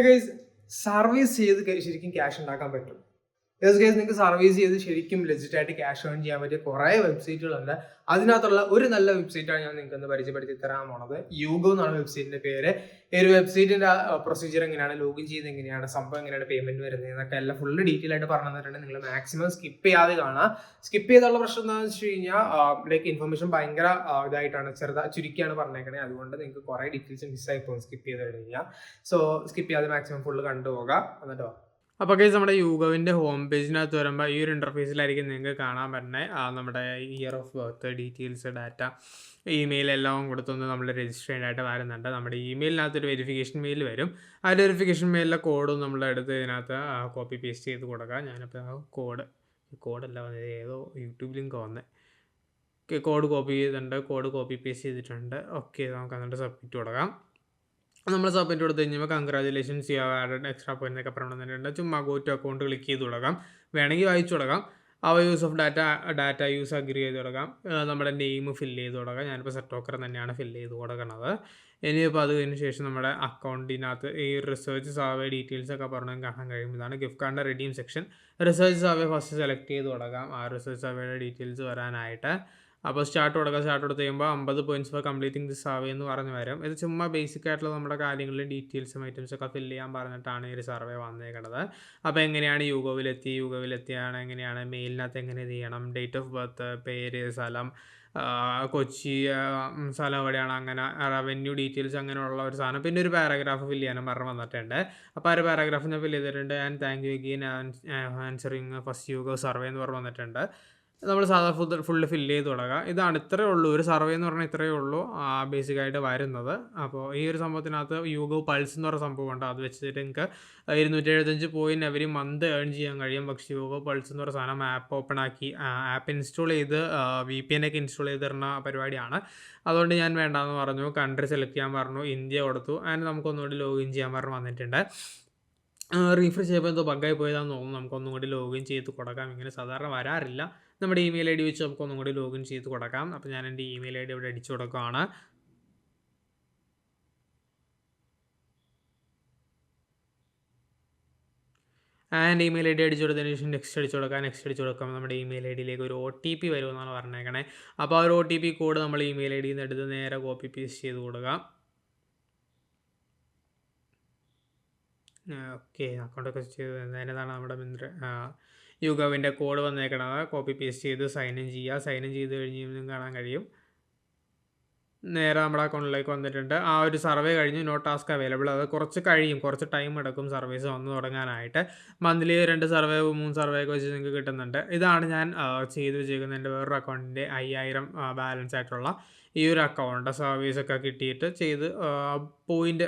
Guys, service ചെയ്ത് ശരിക്കും cash ഉണ്ടാക്കാൻ പറ്റും. ഗൈസ്, നിങ്ങൾക്ക് സർവീസ് ചെയ്ത് ശരിക്കും ലെജിറ്റായിട്ട് ക്യാഷ് ഏൺ ചെയ്യാൻ പറ്റിയ കുറേ വെബ്സൈറ്റുകളുണ്ട്. അതിനകത്തുള്ള ഒരു നല്ല വെബ്സൈറ്റാണ് ഞാൻ നിങ്ങൾക്ക് ഒന്ന് പരിചയപ്പെടുത്തി തരാൻ പോണത്. യൂഗോ എന്നാണ് വെബ്സൈറ്റിന്റെ പേര്. ഈ ഒരു വെബ്സൈറ്റിന്റെ പ്രൊസീജിയർ എങ്ങനെയാണ്, ലോഗിൻ ചെയ്ത് എങ്ങനെയാണ്, സംഭവം എങ്ങനെയാണ് പേയ്മെന്റ് വരുന്നത് എന്നൊക്കെ എല്ലാം ഫുള്ള് ഡീറ്റെയിൽ ആയിട്ട് പറഞ്ഞു തന്നിട്ടുണ്ട്. നിങ്ങൾ മാക്സിമം സ്കിപ്പ് ചെയ്യാതെ കാണാം. സ്കിപ്പ് ചെയ്തുള്ള പ്രശ്നം എന്താണെന്ന് വെച്ച് കഴിഞ്ഞാൽ ലൈക്ക് ഇൻഫർമേഷൻ ഭയങ്കര ഇതായിട്ടാണ് ചുരുക്കിയാണ് പറഞ്ഞേക്കണേ. അതുകൊണ്ട് നിങ്ങൾക്ക് കുറേ ഡീറ്റെയിൽസ് മിസ്സായി പോകും സ്കിപ്പ് ചെയ്ത് കഴിഞ്ഞാൽ. സോ സ്കിപ്പ് ചെയ്യാതെ മാക്സിമം ഫുള്ള് കണ്ടുപോകാം. എന്നിട്ടോ അപ്പോൾ ഗൈസ്, നമ്മുടെ യൂഗോവിൻ്റെ ഹോം പേജിനകത്ത് വരുമ്പോൾ ഈ ഒരു ഇൻ്റർഫേസിലായിരിക്കും നിങ്ങൾക്ക് കാണാൻ പറ്റുന്നത് നമ്മുടെ year of birth, details, data, email എല്ലാം കൊടുത്തൊന്ന് നമ്മൾ രജിസ്റ്റർ ചെയ്യാനായിട്ട് വരുന്നുണ്ട്. നമ്മുടെ ഇമെയിലിനകത്തൊരു വെരിഫിക്കേഷൻ മെയിൽ വരും. ആ വെരിഫിക്കേഷൻ മെയിലിലെ കോഡും നമ്മൾ എടുത്ത് ഇതിനകത്ത് കോപ്പി പേസ്റ്റ് ചെയ്ത് കൊടുക്കുക. ഞാനിപ്പോൾ ആ കോഡല്ല വന്നത്, ഏതോ യൂട്യൂബ് ലിങ്ക് വന്നത്. കോഡ് കോപ്പി ചെയ്തിട്ടുണ്ട്, കോഡ് കോപ്പി പേസ്റ്റ് ചെയ്തിട്ടുണ്ട്. ഓക്കെ, നമുക്ക് എന്നിട്ട് സബ്മിറ്റ് കൊടുക്കാം. നമ്മൾ സബ്മിറ്റ് കൊടുത്ത് കഴിഞ്ഞാൽ congratulations, you have added extra point എന്നൊക്കെ പറഞ്ഞിട്ടുണ്ട്. ചുമ്മാ ഗോ ടു അക്കൗണ്ട് ക്ലിക്ക് ചെയ്ത് കൊടുക്കാം. വേണമെങ്കിൽ വായിച്ചു കൊടുക്കാം. Use of data use agree ചെയ്ത് കൊടുക്കാം. നമ്മുടെ നെയിം ഫില്ല് ചെയ്ത് കൊടുക്കാം. ഞാനിപ്പോൾ സെറ്റോക്കർ തന്നെയാണ് ഫില്ല് ചെയ്ത് കൊടുക്കുന്നത്. ഇനിയിപ്പോൾ അത് കഴിഞ്ഞ ശേഷം നമ്മുടെ അക്കൗണ്ടിനകത്ത് ഈ റിസർച്ച് സർവേ ഡീറ്റെയിൽസ് ഒക്കെ പറഞ്ഞാൽ കാണാൻ കഴിയും. ഇതാണ് ഗിഫ്റ്റ് കാർഡിൻ്റെ redeem section. Research survey first select ചെയ്ത് കൊടുക്കാം. ആ റിസർച്ച് സർവേയുടെ ഡീറ്റെയിൽസ് വരാനായിട്ട് അപ്പോൾ സ്റ്റാർട്ട് കൊടുത്ത് കഴിയുമ്പോൾ 50 points four completing the survey എന്ന് പറഞ്ഞ് വരും. ഇത് ചുമ്മാ ബേസിക് ആയിട്ടുള്ള നമ്മുടെ കാര്യങ്ങളിലും ഡീറ്റെയിൽസും ഐറ്റംസൊക്കെ ഫില്ല് ചെയ്യാൻ പറഞ്ഞിട്ടാണ് ഈ ഒരു സർവേ വന്നേക്കുന്നത്. അപ്പോൾ എങ്ങനെയാണ് യൂഗോവിലെത്തിയാണ്, എങ്ങനെയാണ് മെയിലിനകത്ത് എങ്ങനെ ചെയ്യണം, ഡേറ്റ് ഓഫ് ബർത്ത്, പേര്, സ്ഥലം, കൊച്ചി, സ്ഥലം എവിടെയാണ്, അങ്ങനെ റവന്യൂ ഡീറ്റെയിൽസ്, അങ്ങനെയുള്ള ഒരു സാധനം. പിന്നെ ഒരു പാരഗ്രാഫ് ഫില്ല് ചെയ്യാനും പറഞ്ഞ് വന്നിട്ടുണ്ട്. അപ്പോൾ ആ ഒരു പാരഗ്രാഫ് ഞാൻ ഫില്ല് ചെയ്തിട്ടുണ്ട്. And thank you again answering first Ugo survey എന്ന് പറഞ്ഞ് വന്നിട്ടുണ്ട്. നമ്മൾ ഫുള്ള് ഫില്ല് ചെയ്ത് തുടങ്ങുക. ഇതാണ്, ഇത്രയേ ഉള്ളൂ. ഒരു സർവേ എന്ന് പറഞ്ഞാൽ ഇത്രയേ ഉള്ളൂ ബേസിക്കായിട്ട് വരുന്നത്. അപ്പോൾ ഈ ഒരു സംഭവത്തിനകത്ത് യൂഗോ പൾസ് എന്ന് പറഞ്ഞ സംഭവമുണ്ട്. അത് വെച്ചിട്ട് നിങ്ങൾക്ക് 275 പോയിന്റ് എവരി മന്ത് ഏൺ ചെയ്യാൻ കഴിയും. പക്ഷേ യൂഗോ പൾസ് എന്ന് പറഞ്ഞ സാധനം ആപ്പ് ഓപ്പൺ ആക്കി ആപ്പ് ഇൻസ്റ്റാൾ ചെയ്ത് VPN ഒക്കെ ഇൻസ്റ്റാൾ ചെയ്ത് തരുന്ന പരിപാടിയാണ്. അതുകൊണ്ട് ഞാൻ വേണ്ടാന്ന് പറഞ്ഞു. കൺട്രി സെലക്ട് ചെയ്യാൻ പറഞ്ഞു, ഇന്ത്യ കൊടുത്തു. ആൻഡ് നമുക്കൊന്നുകൂടി ലോഗിൻ ചെയ്യാൻ പറഞ്ഞു വന്നിട്ടുണ്ട്. റീഫ്രഷ് ചെയ്യുമ്പോൾ എന്തോ ബഗ്ഗായി പോയതാണെന്ന് തോന്നുന്നു. നമുക്കൊന്നും കൂടി ലോഗിൻ ചെയ്ത് കൊടുക്കാം. ഇങ്ങനെ സാധാരണ വരാറില്ല. നമ്മുടെ ഇമെയിൽ ID വെച്ച് നമുക്കൊന്നും കൂടി ലോഗിൻ ചെയ്ത് കൊടുക്കാം. അപ്പോൾ ഞാൻ എൻ്റെ ഇമെയിൽ ID ഇവിടെ അടിച്ചു കൊടുക്കുകയാണ്. ആൻഡ് ഇമെയിൽ ID അടിച്ചു കൊടുത്തതിന് ശേഷം നെക്സ്റ്റ് അടിച്ചു കൊടുക്കുമ്പോൾ നമ്മുടെ ഇമെയിൽ IDയിലേക്ക് ഒരു OTP വരുമെന്നാണ് പറഞ്ഞേക്കണേ. അപ്പോൾ ആ ഒരു OTP കോഡ് നമ്മൾ ഇമെയിൽ IDയിൽ നിന്ന് എടുത്ത് നേരെ കോപ്പി പേസ്റ്റ് ചെയ്ത് കൊടുക്കാം. ഓക്കെ, അക്കൗണ്ടൊക്കെ ചെയ്ത് എന്നതാണ് നമ്മുടെ യൂഗോവിൻ്റെ കോഡ് വന്നേക്കണത്. കോപ്പി പേസ്റ്റ് ചെയ്ത് സൈൻ ഇൻ ചെയ്യുക. സൈൻ ഇൻ ചെയ്ത് കഴിഞ്ഞ് കാണാൻ കഴിയും. നേരെ നമ്മുടെ അക്കൗണ്ടിലേക്ക് വന്നിട്ടുണ്ട്. ആ ഒരു സർവേ കഴിഞ്ഞു. No task available. അത് കുറച്ച് ടൈം എടുക്കും സർവീസ് വന്ന് തുടങ്ങാനായിട്ട്. മന്ത്ലി 2 സർവേ 3 സർവേ ഒക്കെ വെച്ച് നിങ്ങൾക്ക് കിട്ടുന്നുണ്ട്. ഇതാണ് ഞാൻ ചെയ്ത് വെച്ചേക്കുന്നത് എൻ്റെ വേറൊരു അക്കൗണ്ടിൻ്റെ 5000 ബാലൻസ് ആയിട്ടുള്ള ഈ ഒരു അക്കൗണ്ട്. സർവീസൊക്കെ കിട്ടിയിട്ട് ചെയ്ത് പോയിന്റ്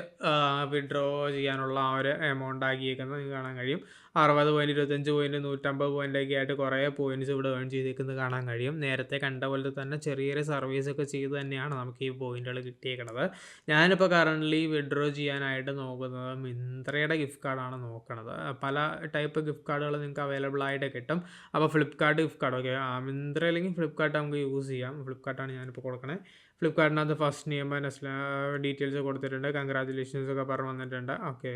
വിഡ്രോ ചെയ്യാനുള്ള ആ ഒരു എമൗണ്ട് ആക്കിയേക്കുന്നത് നിങ്ങൾക്ക് കാണാൻ കഴിയും. 60 പോയിന്റ്, 25 പോയിന്റ്, 150 പോയിൻ്റൊക്കെ ആയിട്ട് കുറേ പോയിന്റ്സ് ഇവിടെ ഏൺ ചെയ്തേക്കുന്നത് കാണാൻ കഴിയും. നേരത്തെ കണ്ട പോലെ തന്നെ ചെറിയ സർവീസൊക്കെ ചെയ്ത് തന്നെയാണ് നമുക്ക് ഈ പോയിന്റുകൾ കിട്ടിയേക്കുന്നത്. ഞാനിപ്പോൾ കറൻ്റ്ലി വിഡ്രോ ചെയ്യാനായിട്ട് നോക്കുന്നത് മിന്ത്രയുടെ ഗിഫ്റ്റ് കാർഡാണ് നോക്കുന്നത്. പല ടൈപ്പ് ഗിഫ്റ്റ് കാർഡുകൾ നിങ്ങൾക്ക് അവൈലബിൾ ആയിട്ട് കിട്ടും. അപ്പോൾ Flipkart gift card, okay, Myntra അല്ലെങ്കിൽ ഫ്ലിപ്കാർട്ട് നമുക്ക് യൂസ് ചെയ്യാം. ഫ്ലിപ്കാർട്ടാണ് ഞാനിപ്പോൾ കൊടുക്കണേ. ഫ്ലിപ്കാർട്ടിനകത്ത് ഫസ്റ്റ് നെയിം ഡീറ്റെയിൽസ് കൊടുത്തിട്ടുണ്ട്. കൺഗ്രാജുലേഷൻസ് ഒക്കെ പറഞ്ഞു വന്നിട്ടുണ്ട്. ഓക്കെ,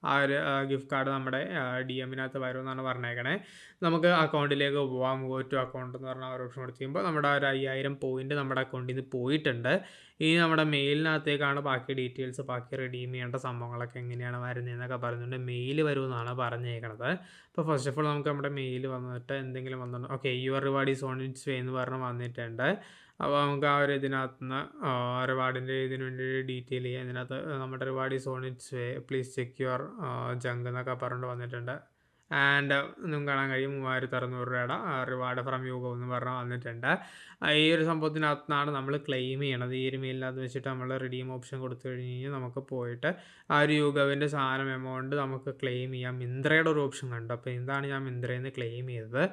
ആ ഒരു ഗിഫ്റ്റ് കാർഡ് നമ്മുടെ DM-നകത്ത് വരുമെന്നാണ് പറഞ്ഞേക്കണേ. നമുക്ക് അക്കൗണ്ടിലേക്ക് പോവാം. ഗോ ടു അക്കൗണ്ട് എന്ന് പറഞ്ഞ ഒരു ഓപ്ഷൻ കൊടുത്ത് കഴിയുമ്പോൾ നമ്മുടെ ഒരു 5000 പോയിന്റ് നമ്മുടെ അക്കൗണ്ടിൽ നിന്ന് പോയിട്ടുണ്ട്. ഇനി നമ്മുടെ മെയിലിനകത്തേക്കാണ് ബാക്കി ഡീറ്റെയിൽസ്, ബാക്കി റിഡീം ചെയ്യേണ്ട സംഭവങ്ങളൊക്കെ എങ്ങനെയാണ് വരുന്നതെന്നൊക്കെ പറയുന്നുണ്ട്. മെയിൽ വരുമെന്നാണ് പറഞ്ഞേക്കണത്. അപ്പോൾ ഫസ്റ്റ് ഓഫ് ഓൾ നമുക്ക് നമ്മുടെ മെയിൽ വന്നിട്ട് എന്തെങ്കിലും വന്നിട്ടുണ്ട്. Okay, your reward is on its way എന്ന് പറഞ്ഞ് വന്നിട്ടുണ്ട്. അപ്പോൾ നമുക്ക് ആ ഒരു ഇതിനകത്ത് നിന്ന് റിവാർഡിൻ്റെ ഇതിന് വേണ്ടി ഡീറ്റെയിൽ ചെയ്യാം. ഇതിനകത്ത് നമ്മുടെ reward is on its way, please check your junk എന്നൊക്കെ പറഞ്ഞിട്ട് വന്നിട്ടുണ്ട്. ആൻഡ് നിങ്ങൾക്ക് കാണാൻ കഴിയും 3600 രൂപയുടെ റിവാർഡ് ഫ്രം യൂഗോ എന്ന് പറഞ്ഞാൽ വന്നിട്ടുണ്ട്. ഈ ഒരു സംഭവത്തിനകത്താണ് നമ്മൾ ക്ലെയിം ചെയ്യണത്. ഈ ഒരു മെയിലിനകത്ത് വെച്ചിട്ട് നമ്മൾ റിഡീം ഓപ്ഷൻ കൊടുത്തു കഴിഞ്ഞ് കഴിഞ്ഞാൽ നമുക്ക് പോയിട്ട് ആ ഒരു യൂഗോവിൻ്റെ സാധനം എമൗണ്ട് നമുക്ക് ക്ലെയിം ചെയ്യാം. മിന്ത്രയുടെ ഒരു ഓപ്ഷൻ കണ്ടു. അപ്പോൾ എന്താണ് ഞാൻ മിന്ത്രയിൽ നിന്ന് ക്ലെയിം ചെയ്തത്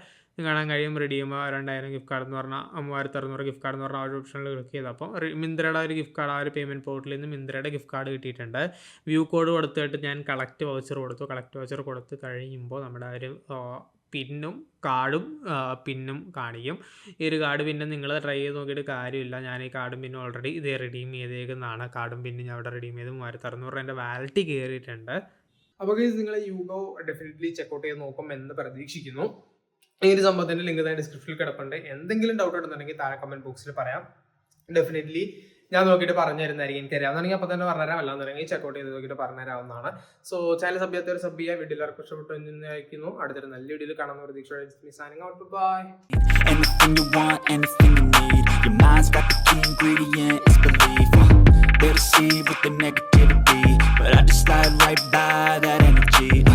കാണാൻ കഴിയും. റിഡീം 2000 ഗിഫ്റ്റ് കാർഡ് എന്ന് പറഞ്ഞാൽ 3600 ഗിഫ്റ്റ് കാർഡ് എന്ന് പറഞ്ഞാൽ ആ ഒരു ഓപ്ഷനിൽ ക്ലിക്ക് ചെയ്ത് അപ്പോൾ മിന്ത്രയുടെ ഒരു ഗിഫ്റ്റ് കാർഡ്, ആ ഒരു പേയ്മെൻറ്റ് പോർട്ടലിൽ നിന്ന് മിന്ത്രയുടെ ഗിഫ്റ്റ് കാർഡ് കിട്ടിയിട്ടുണ്ട്. വ്യൂ കോഡ് കൊടുത്തിട്ട് ഞാൻ കളക്ട് വൗച്ചർ കൊടുത്തു. കളക്ട് വൗച്ചർ കൊടുത്ത് കഴിയുമ്പോൾ നമ്മുടെ ഒരു പിന്നും പിന്നും കാണിക്കും. ഈ ഒരു കാർഡ് പിന്നെ നിങ്ങൾ ട്രൈ ചെയ്ത് നോക്കിയിട്ട് കാര്യമില്ല. ഞാൻ ഈ കാർഡും പിന്നും ഓൾറെഡി ഇത് റെഡീം ചെയ്തേക്കുന്നതാണ്. കാർഡും പിന്നും ഞാൻ അവിടെ റെഡീം ചെയ്ത് 3600 എൻ്റെ വാലറ്റ് കയറിയിട്ടുണ്ട്. അപ്പോൾ നിങ്ങൾ യൂഗോ ഡെഫിനറ്റ്ലി ചെക്കൗട്ട് ചെയ്ത് നോക്കും എന്ന് പ്രതീക്ഷിക്കുന്നു. ഈ ഒരു സംഭവത്തിൻ്റെ ലിങ്ക് തന്നെ ഡിസ്ക്രിപ്ഷനിൽ കിടപ്പുണ്ട്. എന്തെങ്കിലും ഡൗട്ട് ഉണ്ടെന്നുണ്ടെങ്കിൽ താഴെ കമൻറ്റ് ബോക്സിൽ പറയാം. ഡെഫിനറ്റ്ലി ഞാൻ നോക്കിയിട്ട് പറഞ്ഞു തരുന്നതായിരിക്കും. എനിക്ക് അറിയാവുന്നെങ്കിൽ അപ്പോൾ തന്നെ പറഞ്ഞുതരാം, അല്ലാന്നുണ്ടെങ്കിൽ ചെക്കൗട്ട് ചെയ്ത് നോക്കിയിട്ട് പറഞ്ഞുതരാവുന്നതാണ്. സോ ചാനൽ സബ് ചെയ്യുക. വീഡിയോ എല്ലാവർക്കും ഇഷ്ടപ്പെട്ടു എന്ന് അയക്കുന്നു. അടുത്തൊരു നല്ല വീഡിയോയിൽ കാണാമെന്ന് പ്രതീക്ഷയോടെ signing out. Bye. Anything you want, anything you need. Your mind's got the key ingredient, it's belief. They'll deceive with the negativity, but I just slide right by that energy.